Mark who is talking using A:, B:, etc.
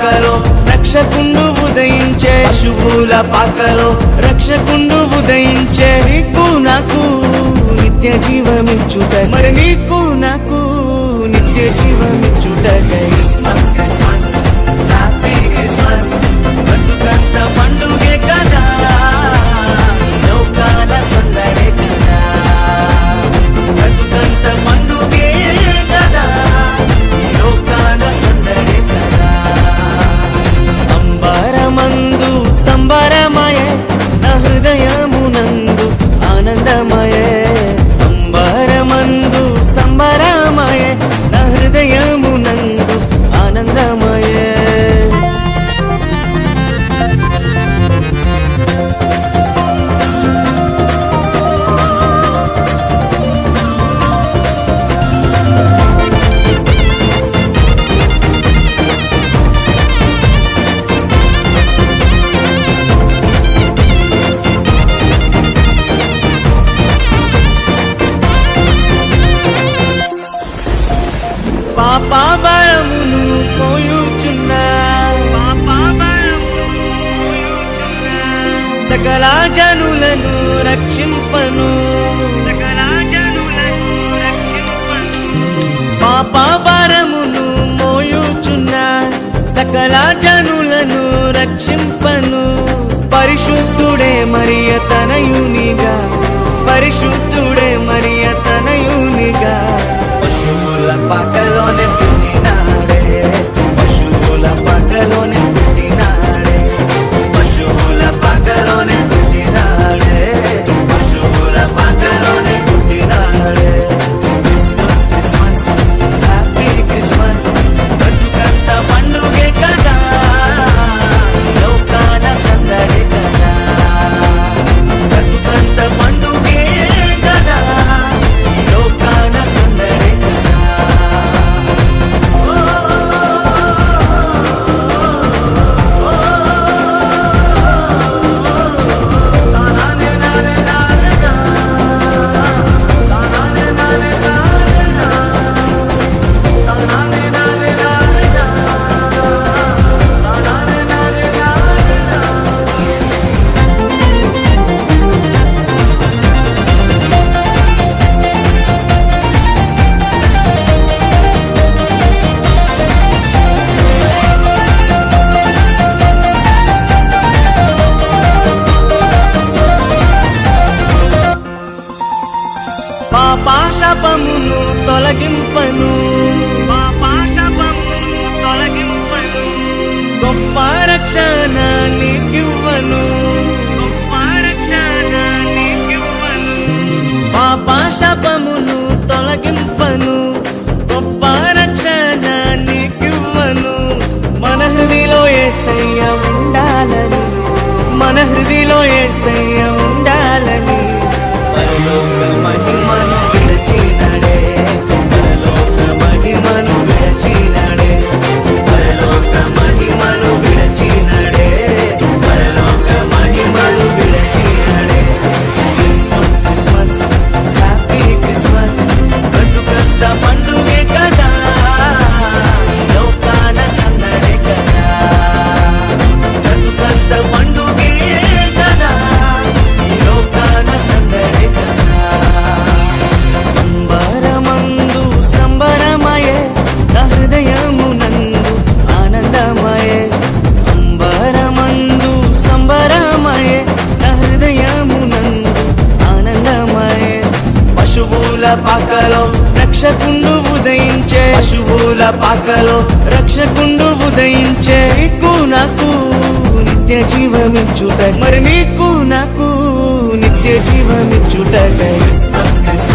A: పాకలో రక్షకుండు ఉదయించే, పశువుల పాకలో రక్షకుండు ఉదయించే. నీకు నాకు నిత్య జీవమిచ్చుట, మరి నీకు నాకు నిత్య జీవమిచ్చుటకై క్రిస్మస్ క్రిస్మస్ హ్యాపీ క్రిస్మస్. బ్రతుకంత పండుగే కదా, లోకాల సందడే కదా. బ్రతుకంత పండుగే కదా, లోకాల సందడే కదా. అంబరమందు సంబరమయే, నా హృదయమునందు ఆనందమయే. అంబరమందు సంబరమయే, నా హృదయమునందు ఆనందమయే. పాపాభరమును మోయుచున్నా, సకల జనులను రక్షింపను. పాపాభరమును మోయుచున్నా, సకల జనులను రక్షింపను. పరిశుద్ధుడే మరియ తనయునిగా, పరిశుద్ధుడే మరియ తనయునిగా. పశువుల పాకలోనే పుట్టినాడే, పశువుల పాకలోనే పుట్టినాడే, పశువుల పాకలోనే పుట్టినాడే, పశువుల పాకలోనే పుట్టినాడే. Christmas Christmas happy Christmas. బ్రతుకంత పండుగే కదా, లోకాల సందడి కదా. బ్రతుకంత పండుగే కదా, లోకాల సందడి కదా. పాపాశపమును తొలగింపను, గొప్ప రక్షణ నీకివ్వను. పాపాశపమును తొలగింపను, గొప్ప రక్షణ నీకివ్వను. మన హృదిలో యేసయ్య ఉండాలని, మన హృదిలో యేసయ్య ఉండాలని. పరలోక మహిమను విరచినాడే, పరలోక మహిమను విరచినాడే, పరలోక మహిమను విరచినాడే, పరలోక మహిమను విరచినాడే. Christmas Christmas happy Christmas. బ్రతుకంత పండుగే కదా, లోకాల సందడే కదా. బ్రతుకంత పండుగే కదా, లోకాల సందడే కదా. అంబరమందు సంబరమయే, నా హృదయమునందు ఆనందమయే. అంబరమందు సంబరమయే, నా హృదయమునందు ఆనందమయే. పశువుల పాకలో రక్షకుండు ఉదయించే, పశువుల పాకలో రక్షకుండు ఉదయించే. నీకు నాకు నిత్య జీవమిచ్చుట, మరి నీకు నాకు నిత్య జీవమిచ్చుటకై క్రిస్మస్ క్రిస్మస్